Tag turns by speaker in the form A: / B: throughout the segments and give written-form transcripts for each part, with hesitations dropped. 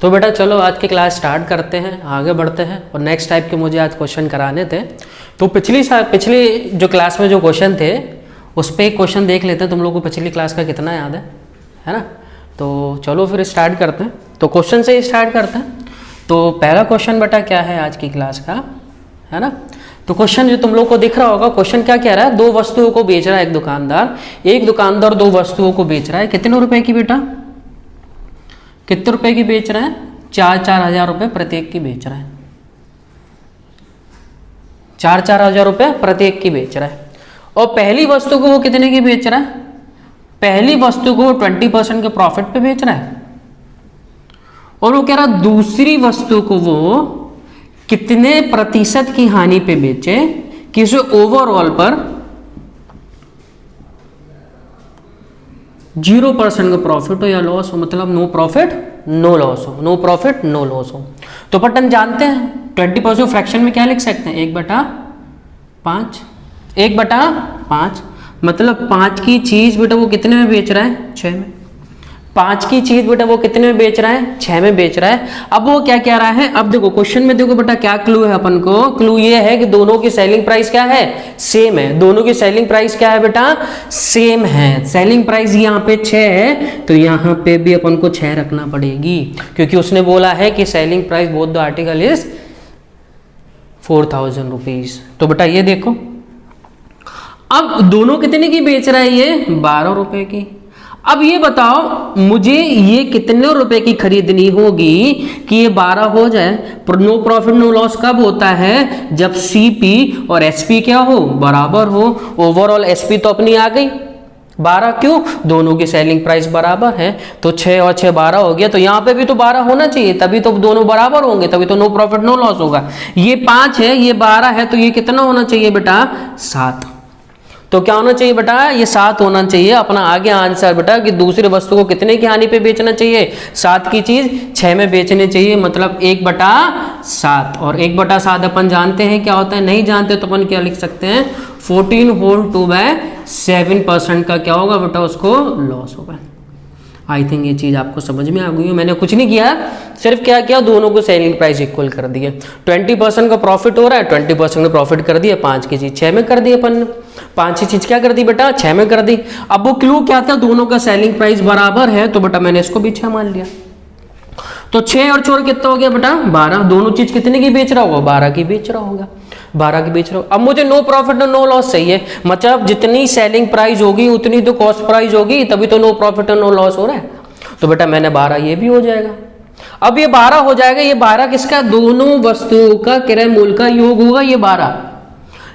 A: तो बेटा चलो आज की क्लास स्टार्ट करते हैं, आगे बढ़ते हैं। और नेक्स्ट टाइप के मुझे आज क्वेश्चन कराने थे, तो पिछली जो क्लास में जो क्वेश्चन थे उस पर एक क्वेश्चन देख लेते हैं। तुम लोगों को पिछली क्लास का कितना याद है ना? तो चलो फिर स्टार्ट करते हैं। तो क्वेश्चन से ही स्टार्ट करते हैं। तो पहला क्वेश्चन बेटा क्या है आज की क्लास का, है ना? तो क्वेश्चन जो तुम लोग को दिख रहा होगा, क्वेश्चन क्या कह रहा है, दो वस्तुओं को बेच रहा है एक दुकानदार दो वस्तुओं को बेच रहा है। कितने रुपए की बेटा? कितने रुपए की बेच रहा है? 4-4 हज़ार रुपये प्रत्येक की बेच रहा है। 4-4 हज़ार रुपये प्रत्येक की बेच रहा है। और पहली वस्तु को वो कितने की बेच रहा है? पहली वस्तु को 20% के प्रॉफिट पे बेच रहा है। और वो कह रहा दूसरी वस्तु को वो कितने प्रतिशत की हानि पे बेचे कि उसे ओवरऑल पर 0% का प्रॉफिट हो या लॉस हो, मतलब नो प्रॉफिट नो लॉस हो, नो प्रॉफिट नो लॉस हो। तो पटन जानते हैं 20% फ्रैक्शन में क्या लिख सकते हैं? 1/5, 1/5 मतलब 5 की चीज बेटा वो कितने में बेच रहा है? 6 में। 5 की चीज बेटा वो कितने में बेच रहा है? 6 में बेच रहा है। अब वो क्या कह रहा है? अब देखो क्वेश्चन में देखो बेटा क्या क्लू है अपन को। क्लू ये है कि दोनों की सेलिंग प्राइस क्या है? सेम है। दोनों की सेलिंग प्राइस क्या है बेटा? सेम है। सेलिंग प्राइस यहाँ पे 6 है, तो यहाँ पे भी अपन को 6 रखना पड़ेगी, क्योंकि उसने बोला है कि selling price both the article is 4000 rupees. तो बेटा ये देखो, अब दोनों कितने की बेच रहा है? ये 12 रुपए की। अब ये बताओ मुझे ये कितने रुपए की खरीदनी होगी कि ये 12 हो जाए। नो प्रॉफिट नो लॉस कब होता है? जब सीपी और एसपी क्या हो? बराबर हो। ओवरऑल एसपी तो अपनी आ गई 12, क्यों? दोनों की सेलिंग प्राइस बराबर है। तो 6 और 6 12 हो गया। तो यहाँ पे भी तो 12 होना चाहिए, तभी तो दोनों बराबर होंगे, तभी तो नो प्रॉफिट नो लॉस होगा। ये 5 है, ये 12 है, तो ये कितना होना चाहिए बेटा? 7। तो क्या होना चाहिए बेटा? ये 7 होना चाहिए। अपना आगे आंसर बेटा कि दूसरी वस्तु को कितने की हानि पे बेचना चाहिए? 7 की चीज 6 में बेचनी चाहिए, मतलब 1/7। और 1/7 अपन जानते हैं क्या होता है? नहीं जानते तो अपन क्या लिख सकते हैं? 14 होल 2/7% का क्या होगा बेटा? उसको लॉस होगा। आई थिंक ये चीज़ आपको समझ में आ गई है। मैंने कुछ नहीं किया, सिर्फ क्या किया, दोनों को सेलिंग प्राइस इक्वल कर दिए। 20% का प्रॉफिट हो रहा है, 20% का प्रॉफिट कर दिया। 5 की चीज़ 6 में कर दी अपन ने। 5 की चीज़ क्या कर दी बेटा? 6 में कर दी। अब वो क्लू क्या था? दोनों का सेलिंग प्राइस बराबर है, तो बेटा मैंने इसको भी 6 मान लिया। तो 6 और 4 कितना हो गया बेटा? 12। दोनों चीज़ कितने की बेच रहा होगा? 12 की बेच रहा होगा। 12 की बेच रहा हो। अब मुझे नो प्रॉफिट और नो लॉस चाहिए, मतलब जितनी सेलिंग प्राइस होगी उतनी तो कॉस्ट प्राइस होगी, तभी तो नो प्रॉफिट और नो लॉस हो रहा है। तो बेटा मैंने 12, ये भी हो जाएगा। अब ये 12 हो जाएगा। ये 12 किसका? दोनों वस्तुओं का क्रय मूल्य का योग होगा। ये 12,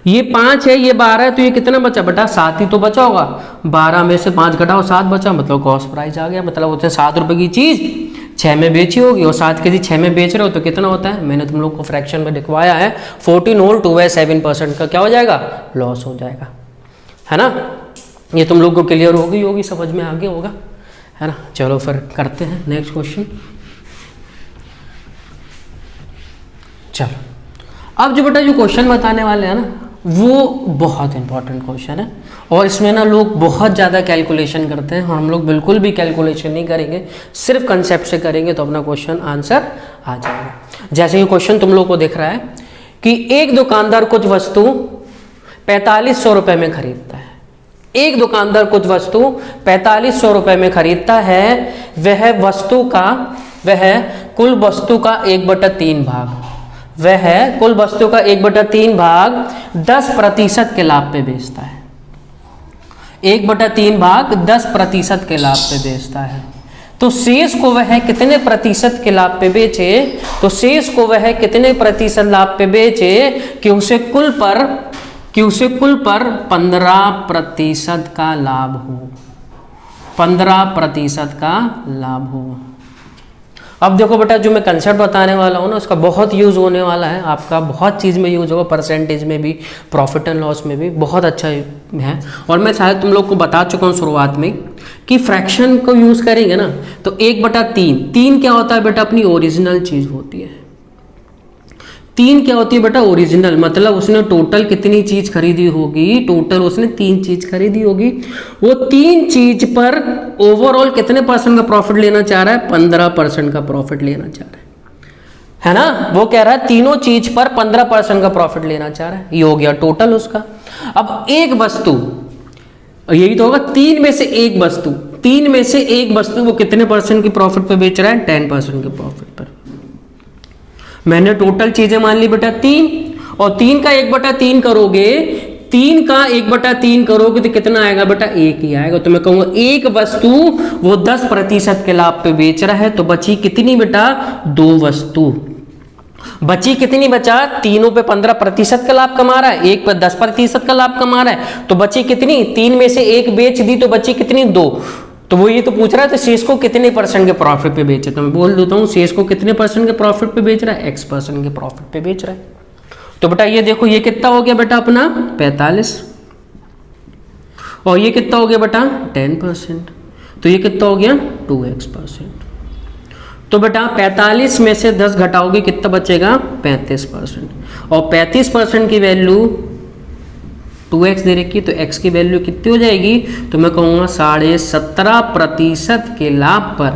A: ये 5 है, ये 12 है, तो ये कितना बचा बेटा? 7 ही तो बचा होगा। 12 में से 5 घटाओ 7 बचा, मतलब कॉस्ट प्राइस आ गया। मतलब उसने 7 रुपए की चीज 6 में बेची होगी, और 7 की चीज 6 में बेच रहे हो तो कितना होता है? मैंने तुम लोग को फ्रैक्शन में लिखवाया है 14 होल 2/7% का क्या हो जाएगा? लॉस हो जाएगा, है ना? ये तुम लोग को क्लियर होगी, समझ में आगे होगा, है ना? चलो फिर करते हैं नेक्स्ट क्वेश्चन। चलो अब जो बेटा जो क्वेश्चन बताने वाले हैं ना, वो बहुत इंपॉर्टेंट क्वेश्चन है। और इसमें ना लोग बहुत ज़्यादा कैलकुलेशन करते हैं, और हम लोग बिल्कुल भी कैलकुलेशन नहीं करेंगे, सिर्फ कंसेप्ट से करेंगे तो अपना क्वेश्चन आंसर आ जाएगा। जैसे कि क्वेश्चन तुम लोग को दिख रहा है कि एक दुकानदार कुछ वस्तु 4500 रुपये में खरीदता है। एक दुकानदार कुछ वस्तु 4500 रुपये में खरीदता है। वह कुल वस्तु का 1/3 भाग, वह कुल वस्तु का 1/3 भाग 10% के लाभ पे बेचता है। 1/3 भाग 10% के लाभ पे बेचता है। तो शेष को वह कितने प्रतिशत के लाभ पे बेचे? तो शेष को वह कितने प्रतिशत लाभ पे बेचे कि उसे कुल पर 15% का लाभ हो। 15% का लाभ हो। अब देखो बेटा जो मैं कंसेप्ट बताने वाला हूँ ना, उसका बहुत यूज़ होने वाला है, आपका बहुत चीज़ में यूज़ होगा, परसेंटेज में भी, प्रॉफिट एंड लॉस में भी बहुत अच्छा है। और मैं शायद तुम लोग को बता चुका हूँ शुरुआत में कि फ्रैक्शन को यूज़ करेंगे ना तो 1/3 क्या होता है बेटा? अपनी ओरिजिनल चीज़ होती है। 3 क्या होती है बेटा? ओरिजिनल, मतलब उसने टोटल कितनी चीज खरीदी होगी? टोटल उसने 3 चीज खरीदी होगी। वो 3 चीज पर ओवरऑल कितने परसेंट का प्रॉफिट लेना चाह रहा है? 15% का प्रॉफिट लेना चाह रहा है ना? वो कह रहा है तीनों चीज पर 15% का प्रॉफिट लेना चाह रहा है। ये हो गया टोटल उसका। अब एक वस्तु, यही तो होगा, 3 में से एक वस्तु वो कितने परसेंट की प्रॉफिट पे बेच रहा है? 10% के प्रॉफिट पर। मैंने टोटल चीजें मान ली बेटा 3, और 3 का 1/3 करोगे, 3 का 1/3 करोगे तो कितना आएगा बेटा? 1 ही आएगा। तो मैं कहूंगा एक वस्तु वो 10% के लाभ पे बेच रहा है, तो बची कितनी बेटा? 2 वस्तु। बची कितनी? बचा तीनों पे 15% का लाभ कमा रहा है, एक पे 10% का लाभ कमा रहा है, तो बची कितनी? 3 में से 1 बेच दी तो बची कितनी? 2। तो वो ये तो पूछ रहा है तो शेष को कितने परसेंट के प्रॉफिट पे बेचे? तो मैं बोल देता हूँ शेष को कितने परसेंट के प्रॉफिट पे बेच रहा है? X% के प्रॉफिट पे बेच रहा है। तो बेटा ये देखो, ये कितना हो गया बेटा अपना? 45, और ये कितना हो गया बेटा? 10%, तो ये कितना हो गया? 2X%। तो बेटा 45 में से 10 घटाओगे कितना बचेगा? 35%, और 35% की वैल्यू 2x दे रखी, तो x की वैल्यू कितनी हो जाएगी? तो मैं कहूँगा 17.5% के लाभ पर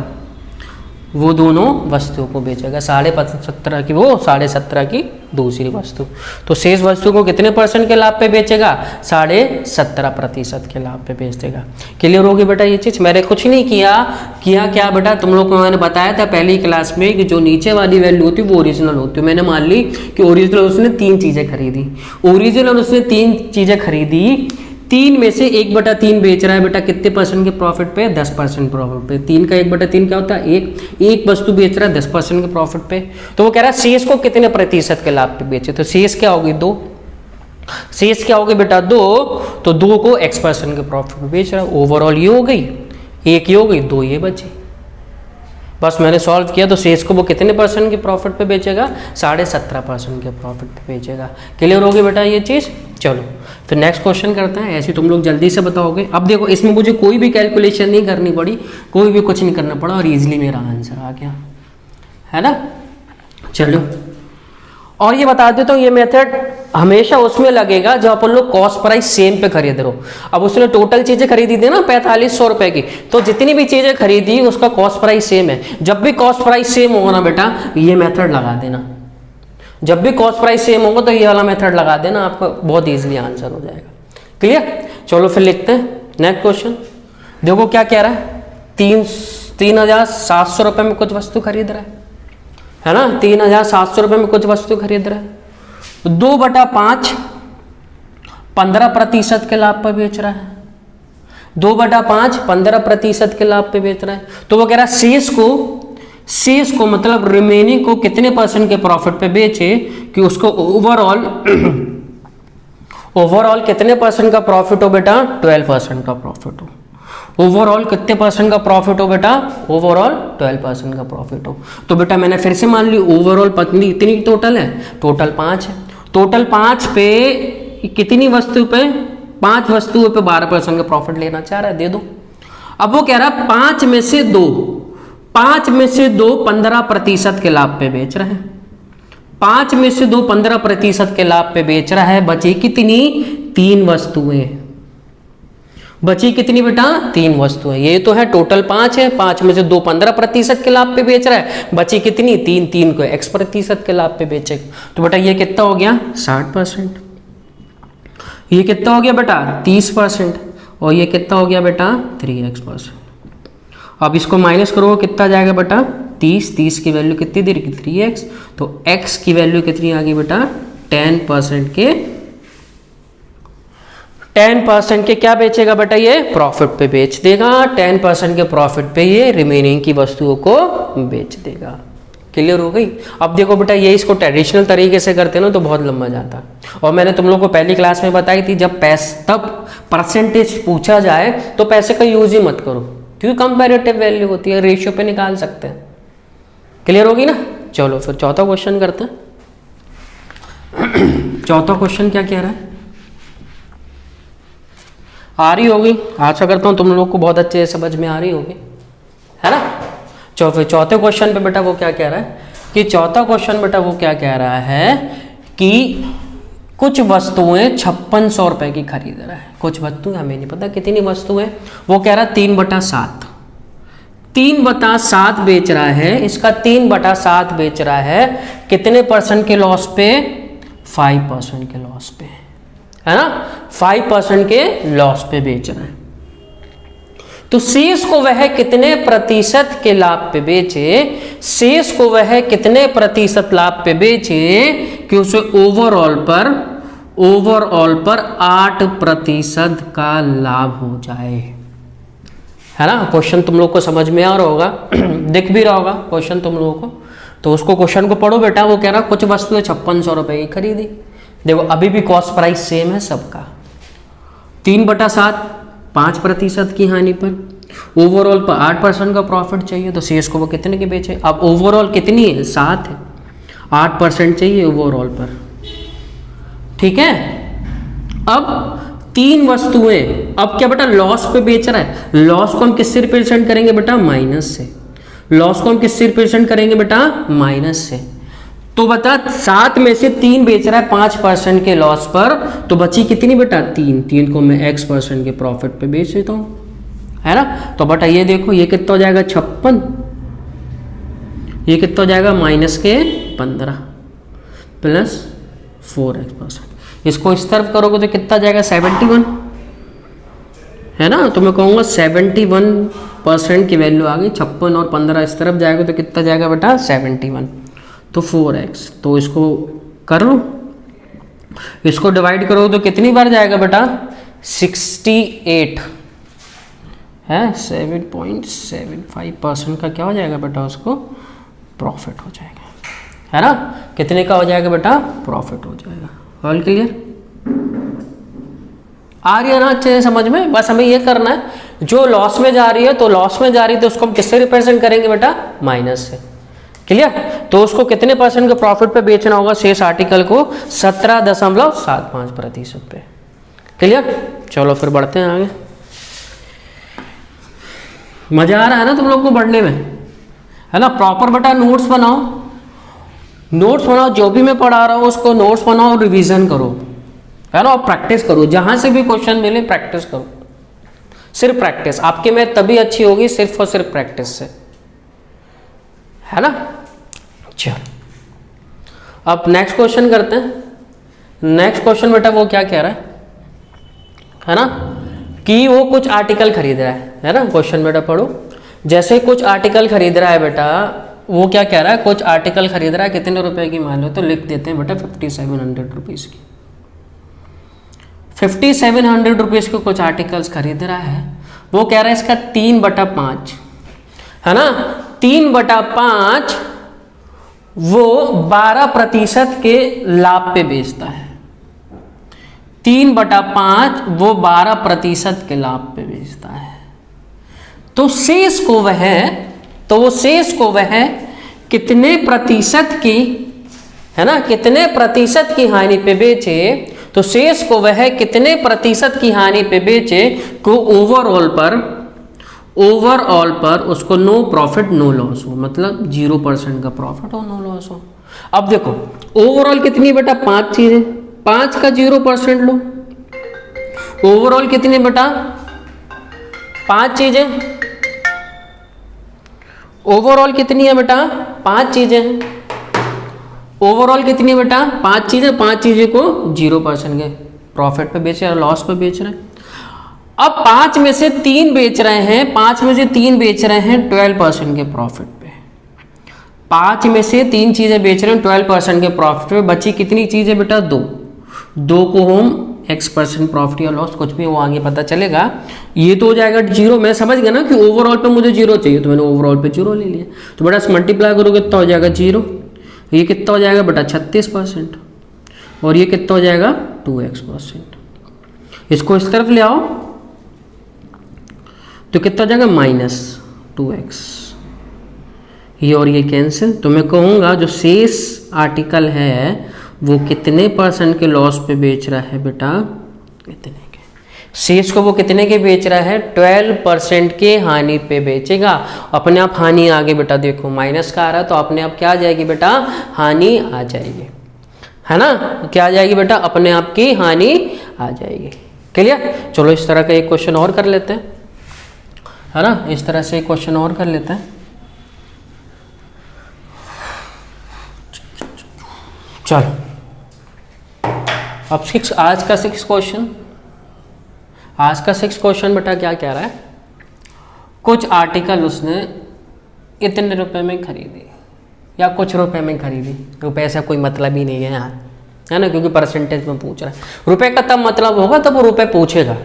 A: वो दोनों वस्तुओं को बेचेगा। 17.5 की वो, 17.5 की दूसरी वस्तु। तो शेष वस्तु को कितने परसेंट के लाभ पे बेचेगा? 17.5% के लाभ पे बेच देगा। क्लियर होगी बेटा ये चीज़? मैंने कुछ नहीं किया क्या बेटा? तुम लोग को मैंने बताया था पहली क्लास में कि जो नीचे वाली वैल्यू होती है वो ओरिजिनल होती है। मैंने मान ली कि ओरिजिनल उसने 3 चीज़ें खरीदी, ओरिजिनल उसने 3 चीज़ें खरीदी, 3 में से 1/3 बेच रहा है बेटा कितने परसेंट के प्रॉफिट पे? 10% प्रॉफिट पे। 3 का 1/3 क्या होता है? एक वस्तु बेच रहा है 10% के प्रॉफिट पे। तो वो कह रहा है शेष को कितने प्रतिशत के लाभ पे बेचे? तो शेष क्या होगी? 2। शेष क्या होगी बेटा? 2। तो 2 को X% के प्रॉफिट पे बेच रहा है। ओवरऑल ये हो गई, 1 ये हो गई, 2 ये बची। बस मैंने सॉल्व किया, तो शेष को वो कितने परसेंट के प्रॉफिट पे बेचेगा? 17.5% के प्रॉफिट पे बेचेगा। क्लियर होगी बेटा ये चीज़? चलो फिर नेक्स्ट क्वेश्चन करते हैं, ऐसे तुम लोग जल्दी से बताओगे। अब देखो इसमें मुझे कोई भी कैलकुलेशन नहीं करनी पड़ी, कोई भी कुछ नहीं करना पड़ा, और इजीली मेरा आंसर आ गया, है ना? चलो, और ये बता देता हूँ ये मेथड हमेशा उसमें लगेगा जब अपन लोग कॉस्ट प्राइस सेम पे खरीद रहे हो। अब उसने टोटल चीजें खरीदी थी ना 4500 रुपए की, तो जितनी भी चीजें खरीदी उसका कॉस्ट प्राइस सेम है। जब भी कॉस्ट प्राइस सेम होगा ना बेटा, ये मेथड लगा देना। जब भी कॉस्ट प्राइस सेम होगा तो ये वाला मेथड लगा देना, आपको बहुत इजीली आंसर हो जाएगा। क्लियर? चलो फिर लिखते हैं नेक्स्ट क्वेश्चन। देखो क्या कह रहा है, 3,700 रुपए में कुछ वस्तु खरीद रहा है ना? 3,700 रुपए में कुछ वस्तु खरीद रहा है, 2/5 15% के लाभ पर बेच रहा है। 2/5 15% के लाभ पे बेच रहा है। तो वो कह रहा है शेष को मतलब रिमेनिंग को कितने परसेंट के प्रॉफिट पे बेचे कि उसको ओवरऑल कितने परसेंट का प्रॉफिट हो बेटा? 12% का प्रॉफिट हो। ओवरऑल कितने परसेंट का प्रॉफिट हो बेटा? ओवरऑल 12% का प्रॉफिट हो। तो बेटा मैंने फिर से मान ली ओवरऑल पत्नी इतनी टोटल है, टोटल 5 है। टोटल 5 पे कितनी वस्तु पे? 5 वस्तुओं पे 12% का प्रॉफिट लेना चाह रहा है, दे दो। अब वो कह रहा है 5 में से 2 15% के लाभ पे बेच रहे हैं। 5 में से 2 15% के लाभ पे बेच रहा है। बची कितनी? 3 वस्तुएं। बची कितनी बेटा? 3 वस्तुएं। ये तो है टोटल 5 है, 5 में से 2 15% के लाभ पे बेच रहा है। बची कितनी? 3 को X% के लाभ पे बेचेगा। तो बेटा ये कितना हो गया? 60%। ये कितना हो गया बेटा? 30%। और ये कितना हो गया बेटा? 3X%। अब इसको माइनस करो, कितना जाएगा बेटा? 30 की वैल्यू कितनी दे रही? 3x। तो x की वैल्यू कितनी आ गई बेटा? 10% के क्या बेचेगा बेटा? ये प्रॉफिट पे बेच देगा। 10% के प्रॉफिट पे ये रिमेनिंग की वस्तुओं को बेच देगा। क्लियर हो गई? अब देखो बेटा ये इसको ट्रेडिशनल तरीके से करते ना तो बहुत लंबा जाता। और मैंने तुम लोग को पहली क्लास में बताई थी जब तब परसेंटेज पूछा जाए तो पैसे का यूज ही मत करो, क्योंकि कंपैरेटिव वैल्यू होती है, रेशियो पे निकाल सकते हैं। क्लियर होगी ना? चलो फिर चौथा क्वेश्चन करते हैं। चौथा क्वेश्चन क्या कह रहा है? आ रही होगी, आशा करता हूँ तुम लोग को बहुत अच्छे से समझ में आ रही होगी, है ना? चलो फिर चौथे क्वेश्चन पे बेटा वो क्या कह रहा है, कि चौथा क्वेश्चन बेटा वो क्या कह रहा है कि कुछ वस्तुएं 5600 रुपए की खरीद रहा है। कुछ वस्तुएं, हमें नहीं पता कितनी वस्तुएं, वो कह रहा है 3/7, 3/7 बेच रहा है। इसका 3/7 बेच रहा है कितने परसेंट के लॉस पे? 5% के लॉस पे, है ना, 5% के लॉस पे बेच रहा है। तो शेष को वह कितने प्रतिशत के लाभ पे बेचे? शेष को वह कितने प्रतिशत लाभ पे बेचे कि उसे ओवरऑल पर 8% का लाभ हो जाए, है ना। क्वेश्चन तुम लोग को समझ में आ रहा होगा, दिख भी रहा होगा क्वेश्चन तुम लोगों को। तो उसको क्वेश्चन को पढ़ो बेटा। वो कह रहा कुछ वस्तुएं 5600 रुपए की खरीदी। देखो अभी भी कॉस्ट प्राइस सेम है सबका, 3/7, 5% की हानि पर, ओवरऑल पर 8% का प्रॉफिट चाहिए। तो शेष को वो कितने के बेचे? अब ओवरऑल कितनी है? 7 है, 8% चाहिए ओवरऑल पर, ठीक है। अब 3 वस्तुएं, अब क्या बेटा लॉस पे बेच रहा है। लॉस को हम किससे रिप्रेजेंट करेंगे बेटा? माइनस से। लॉस को हम किससे रिप्रेजेंट करेंगे बेटा? माइनस से। तो बता 7 में से 3 बेच रहा है 5% के लॉस पर, तो बची कितनी बेटा? 3 को मैं x% के प्रॉफिट पे बेच देता हूं, है ना। तो बेटा ये देखो ये कितना हो जाएगा? 56, ये कितना हो जाएगा? -15 प्लस 4x%। इसको इस तरफ करोगे तो कितना जाएगा? 71, है ना। तो मैं कहूँगा 71% की वैल्यू आ गई। 56 और 15 इस तरफ जाएगा तो कितना जाएगा बेटा? 71। तो 4x, तो इसको कर लो, इसको डिवाइड करो तो कितनी बार जाएगा बेटा? 68 है। 7.75% का क्या हो जाएगा बेटा? उसको प्रॉफिट हो जाएगा, है ना। कितने का हो जाएगा बेटा? प्रॉफिट हो जाएगा। All clear? आ रही है ना अच्छे से समझ में? बस हमें ये करना है, जो लॉस में जा रही है तो लॉस में जा रही है तो उसको हम किससे रिप्रेजेंट करेंगे बेटा? माइनस से। क्लियर? तो उसको कितने % के प्रॉफिट पे बेचना होगा? शेष आर्टिकल को 17.75% पे। क्लियर? चलो फिर बढ़ते हैं आगे। मजा आ रहा है ना तुम लोग को पढ़ने में, है ना। प्रॉपर बेटा नोट्स बनाओ, नोट्स बनाओ, जो भी मैं पढ़ा रहा हूँ उसको नोट्स बनाओ और रिवीजन करो, है ना। और प्रैक्टिस करो, जहां से भी क्वेश्चन मिले प्रैक्टिस करो, सिर्फ प्रैक्टिस। आपकी मैथ तभी अच्छी होगी सिर्फ और सिर्फ प्रैक्टिस से, है ना। चलो अब नेक्स्ट क्वेश्चन करते हैं। नेक्स्ट क्वेश्चन बेटा वो क्या कह रहा है ना, कि वो कुछ आर्टिकल खरीद रहा है ना। क्वेश्चन बेटा पढ़ो। जैसे कुछ आर्टिकल खरीद रहा है बेटा, वो क्या कह रहा है? कुछ आर्टिकल खरीद रहा है, कितने रुपए की मान लो, तो लिख देते हैं बेटा 5700 रुपीज़ की। 5700 रुपीज़ के कुछ आर्टिकल्स खरीद रहा है। वो कह रहा है इसका 3/5, है ना। 3/5 वो 12% के लाभ पे बेचता है। 3/5 वो 12% के लाभ पे बेचता है। तो शेष को वह कितने प्रतिशत की, है ना, कितने प्रतिशत की हानि पे बेचे। तो शेष को वह कितने प्रतिशत की हानि पे बेचे को ओवरऑल पर उसको नो प्रॉफिट नो लॉस हो, मतलब 0% का प्रॉफिट हो, नो लॉस हो। अब देखो ओवरऑल कितनी बेटा? 5 चीजें, 5 का 0% लो। ओवरऑल कितनी बेटा? 5 चीजें। ओवरऑल कितनी है बेटा? 5 चीजें हैं। ओवरऑल कितनी बेटा? 5 चीजें। 5 चीजें को 0% के प्रॉफिट पे बेच रहे हैं, लॉस पे बेच रहे हैं। अब 5 में से 3 बेच रहे हैं, 5 में से 3 बेच रहे हैं 12% के प्रॉफिट पे। 5 में से 3 चीजें बेच रहे हैं 12% के प्रॉफिट पे। बची कितनी चीजें बेटा? 2 को हम x% प्रॉफिट या लॉस कुछ भी वो आगे पता चलेगा। ये तो हो जाएगा 0। मैं समझ गया ना कि ओवरऑल पे मुझे 0 चाहिए, तो मैंने ओवरऑल पे 0 ले लिया। तो बेटा मल्टीप्लाई करोगे कितना हो जाएगा? 0। ये कितना हो जाएगा बेटा? 36%। और ये कितना हो जाएगा? 2x%। इसको इस तरफ ले आओ तो कितना हो जाएगा? -2x। ये और ये कैंसिल। तो मैं कहूँगा जो शेष आर्टिकल है वो कितने % के लॉस पे बेच रहा है बेटा? इतने के। शेष को वो कितने के बेच रहा है, 12% के हानि पे बेचेगा। अपने आप हानि आगे बेटा, देखो माइनस का आ रहा है तो अपने आप क्या आ जाएगी बेटा, हानि आ जाएगी, है ना, क्या आ जाएगी बेटा, अपने आप की हानि आ जाएगी। क्लियर। चलो इस तरह का एक क्वेश्चन और कर लेते हैं, है ना, इस तरह से एक क्वेश्चन और कर लेते हैं। चलो अब आज का 6 क्वेश्चन, आज का 6 क्वेश्चन बेटा क्या कह रहा है, कुछ आर्टिकल उसने इतने रुपए में खरीदी या कुछ रुपए में खरीदी। रुपए से कोई मतलब ही नहीं है यहाँ, है ना, क्योंकि परसेंटेज में पूछ रहा है। रुपए का तब मतलब होगा तब वो रुपए पूछेगा,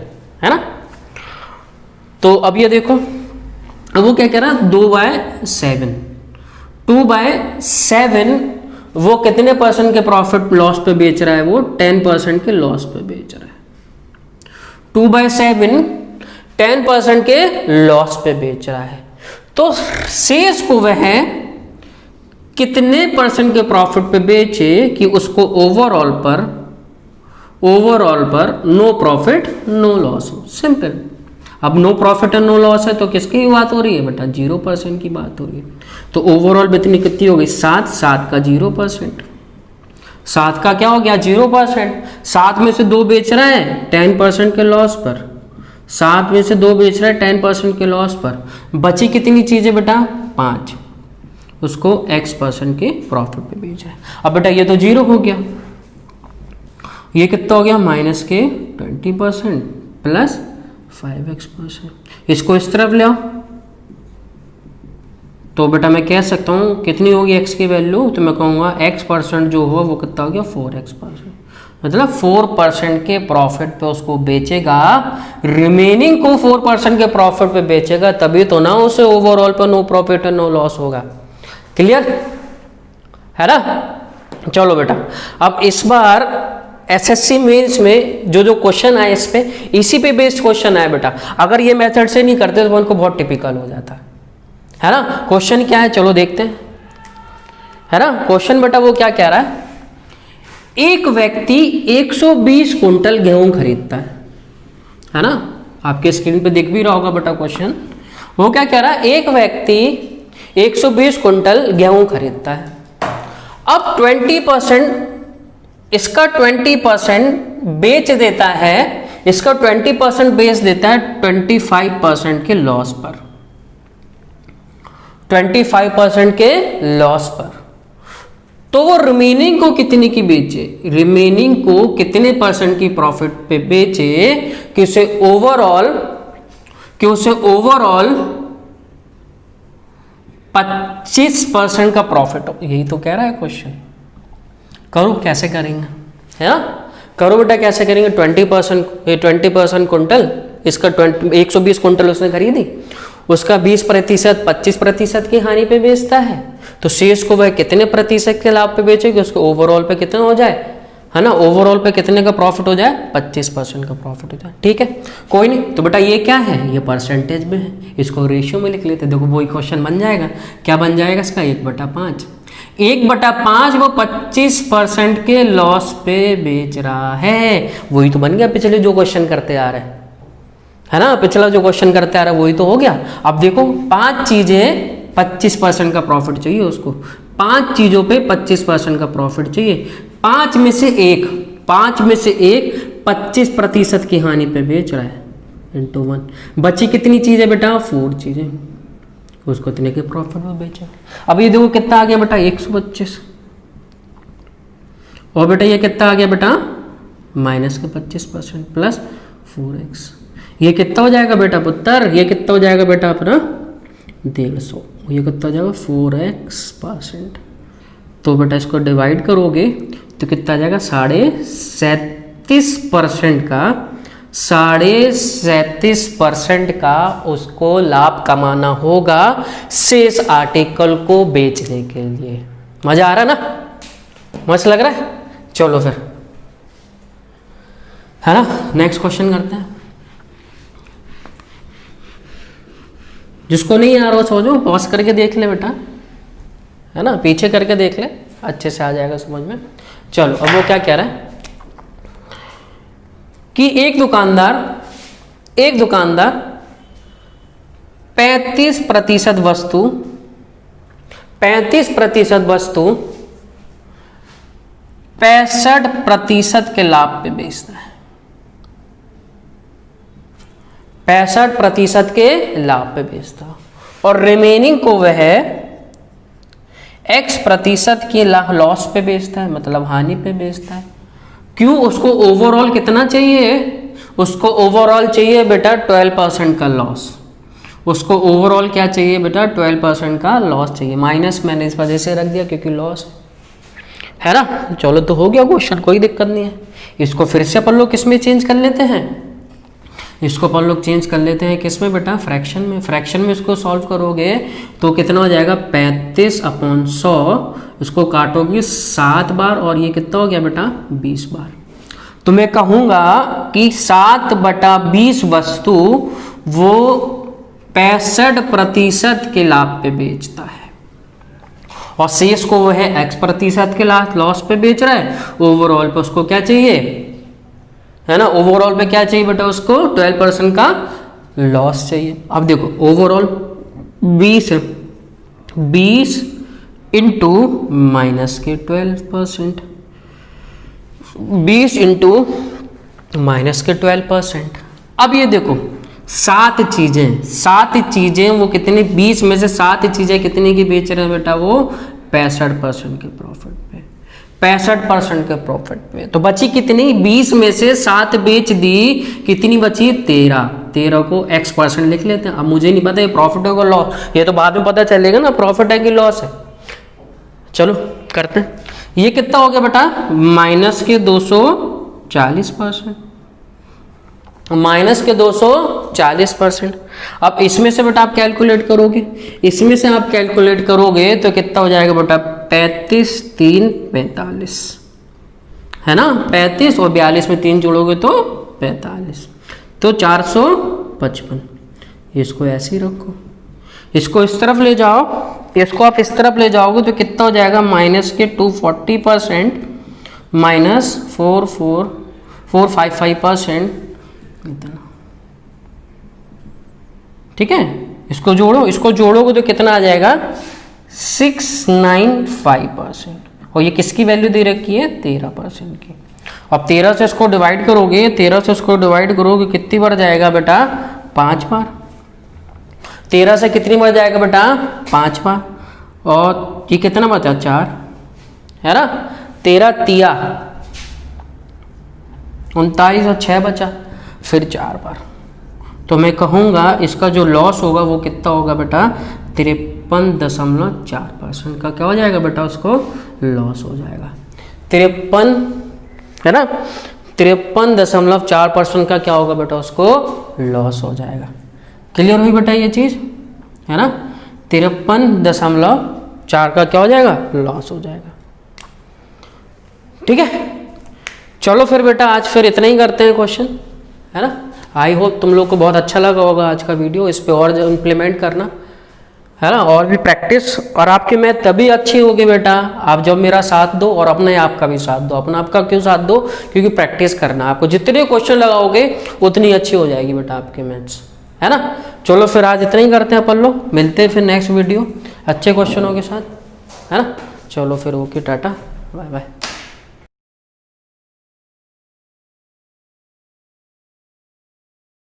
A: है ना। तो अब ये देखो, अब वो क्या कह रहा है, 2/7, 2/7 वो कितने परसेंट के प्रॉफिट लॉस पे बेच रहा है, वो 10% के लॉस पे बेच रहा है। 2/7 10% के लॉस पे बेच रहा है, तो शेष को वह कितने परसेंट के प्रॉफिट पे बेचे कि उसको ओवरऑल पर नो प्रॉफिट नो लॉस हो। सिंपल। अब no profit and no loss है तो किसकी बात हो रही है बेटा, 0% की बात हो रही है। तो ओवरऑल कितनी हो गई, 7 का 0%, 7 का क्या हो गया, 0%। 7 में से 2 बेच रहा है 10% के लॉस पर, 7 में से 2 बेच रहा है 10% के लॉस पर। बची कितनी चीजें बेटा, 5, उसको X% के प्रॉफिट पे बेच रहा है। अब बेटा ये तो 0 हो गया, ये कितना हो गया, माइनस के 20% प्लस 5X%। इसको इस तरफ ले आओ तो बेटा मैं कह सकता हूँ कितनी होगी x की वैल्यू, तो मैं कहूँगा X% जो हो वो कितना हो गया, 4X%। मतलब 4% के प्रॉफिट पे उसको बेचेगा, रिमेनिंग को 4% के प्रॉफिट पे बेचेगा, तभी तो ना उसे ओवरऑल पर नो प्रॉफिट और नो लॉस होगा। क्लियर है ना। चलो बेटा, अब इस बार एसएससी मेंस में जो क्वेश्चन आए इस पे, इसी पे बेस्ड क्वेश्चन आए बेटा। अगर ये मेथड से नहीं करते तो उनको बहुत टिपिकल हो जाता है ना। क्वेश्चन क्या है, चलो देखते हैं, है ना। क्वेश्चन बेटा वो क्या कह रहा है, एक व्यक्ति 120 कुंटल गेहूं खरीदता है ना। आपके स्क्रीन पे दिख भी रहा होगा बेटा क्वेश्चन। वो क्या कह रहा है, एक व्यक्ति 120 कुंटल गेहूं खरीदता है। अब 20% इसका 20% बेच देता है, इसका 20% बेच देता है 25% के लॉस पर, 25% के लॉस पर। तो वो रिमेनिंग को कितने की बेचे, रिमेनिंग को कितने परसेंट की प्रॉफिट पे बेचे कि उसे ओवरऑल 25% का प्रॉफिट हो। यही तो कह रहा है क्वेश्चन। करो कैसे करेंगे, है ना। करो बेटा कैसे करेंगे, 20% कुंटल, इसका 120 कुंटल उसने खरीदी, उसका 20% 25% की हानि पे बेचता है, तो शेष को वह कितने प्रतिशत के लाभ पे बेचेगी, उसको ओवरऑल पे कितना हो जाए, है ना, ओवरऑल पे कितने का प्रॉफिट हो जाए, 25% का प्रॉफिट हो जाए। ठीक है, कोई नहीं। तो बेटा ये क्या है, ये परसेंटेज में है, इसको रेशियो में लिख लेते। देखो वही क्वेश्चन बन जाएगा। क्या बन जाएगा इसका, 1/5। 1/5 वो 25% के लॉस पे बेच रहा है। वही तो बन गया पिछले जो क्वेश्चन करते आ रहे हैं, है ना। पिछला जो क्वेश्चन करते आ रहा है वही तो हो गया। अब देखो 5 चीजें 25% का प्रॉफिट चाहिए उसको, 5 चीजों पे 25% का प्रॉफिट चाहिए। 5 में से एक 25% की हानि पे बेच रहा है, इंटू 1। बची कितनी चीजें बेटा, 4 चीजें, उसको इतने के प्रॉफिट में बेचे। अब ये देखो कितना आ गया बेटा, 125। और बेटा ये कितना आ गया बेटा, माइनस के 25% प्लस 4x। ये कितना हो जाएगा बेटा पुत्र, ये कितना हो जाएगा बेटा अपना 150। ये कितना हो जाएगा 4x%। तो बेटा इसको डिवाइड करोगे तो कितना आ जाएगा, 37.5% का 37.5% का उसको लाभ कमाना होगा शेष आर्टिकल को बेचने के लिए। मजा आ रहा ना, मस्त लग रहा है। चलो फिर, है ना, नेक्स्ट क्वेश्चन करते हैं। जिसको नहीं आ रहा समझो पॉज करके देख ले बेटा, है ना, पीछे करके देख ले, अच्छे से आ जाएगा समझ में। चलो अब वो क्या कह रहा है कि एक दुकानदार एक दुकानदार 35% वस्तु 65% के लाभ पे बेचता है। 65% के लाभ पे बेचता है और रिमेनिंग को वह X% के लॉस पे बेचता है, मतलब हानि पे बेचता है। क्यों? उसको ओवरऑल कितना चाहिए? उसको ओवरऑल चाहिए बेटा 12% का लॉस। उसको ओवरऑल क्या चाहिए बेटा? 12% का लॉस चाहिए। माइनस मैंने इस वजह से रख दिया क्योंकि लॉस है ना। चलो तो हो गया क्वेश्चन, कोई दिक्कत नहीं है। इसको फिर से अपन लोग किस में चेंज कर लेते हैं? इसको अपन लोग चेंज कर लेते हैं किस में बेटा? फ्रैक्शन में। फ्रैक्शन में इसको सॉल्व करोगे तो कितना हो जाएगा? 35/100। इसको काटोगे 7 बार और ये कितना हो गया बेटा? 20 बार। तो मैं कहूँगा कि 7/20 वस्तु वो 65% के लाभ पे बेचता है और शेष को वो है X% के लॉस पे बेच रहा है। ओवरऑल पे उसको क्या चाहिए? है ना, ओवरऑल पे क्या चाहिए बेटा? उसको 12% का लॉस चाहिए। अब देखो ओवरऑल 20 है, 20 इंटू माइनस के 12%, 20 इंटू माइनस के 12%। अब ये देखो 7 चीजें वो कितनी? 20 में से 7 चीजें कितनी की बेच रहे हैं बेटा? वो 65% के प्रॉफिट पे, 65% के प्रॉफिट पे। तो बची कितनी? 20 में से 7 बेच दी, कितनी बची? 13 को X% लिख लेते हैं। अब मुझे नहीं पता ये प्रॉफिट है कि लॉस, ये तो बाद में पता चलेगा ना प्रॉफिट है कि लॉस है। चलो करते हैं। ये कितना हो गया बेटा? माइनस के 240%, माइनस के 240%। अब इसमें से बेटा आप कैलकुलेट करोगे, इसमें से आप कैलकुलेट करोगे तो कितना हो जाएगा बेटा? 35 3 45 है ना। 35 और 42 में 3 जोड़ोगे तो 45, तो 455। इसको ऐसे ही रखो, इसको इस तरफ ले जाओ, इसको आप इस तरफ ले जाओगे तो कितना हो जाएगा? माइनस के 240% माइनस 455% इतना। ठीक है, इसको जोड़ो, इसको जोड़ोगे तो कितना आ जाएगा? 695%। और ये किसकी वैल्यू दे रखी है? 13% की। अब 13 से इसको डिवाइड करोगे, 13 से इसको डिवाइड करोगे कितनी बार जाएगा बेटा? 5 बार। 13 से कितनी बार जाएगा बेटा? 5 बार। और ये कितना बचा? 4 है ना। 13 तिया 39 और 6 बचा, फिर 4 बार। तो मैं कहूँगा इसका जो लॉस होगा वो कितना होगा बेटा? 53.4% का क्या हो जाएगा बेटा? उसको लॉस हो जाएगा। 53 है ना, 53.4% का क्या होगा बेटा? उसको लॉस हो जाएगा। क्लियर हुई बेटा ये चीज़? है ना, 53.4 का क्या हो जाएगा? लॉस हो जाएगा। ठीक है, चलो फिर बेटा आज फिर इतना ही करते हैं क्वेश्चन, है ना। आई होप तुम लोग को बहुत अच्छा लगा होगा आज का वीडियो। इस पे और इम्प्लीमेंट करना, है ना, और भी प्रैक्टिस। और आपकी मैथ तभी अच्छी होगी बेटा आप जब मेरा साथ दो और अपने आप का भी साथ दो। अपना आपका क्यों साथ दो? क्योंकि प्रैक्टिस करना। आपको जितने क्वेश्चन लगाओगे उतनी अच्छी हो जाएगी बेटा आपके मैथ्स, है ना। चलो फिर आज इतना ही करते हैं अपन लोग, मिलते हैं फिर नेक्स्ट वीडियो अच्छे क्वेश्चनों के साथ, है ना। चलो फिर ओके, टाटा, बाय बाय।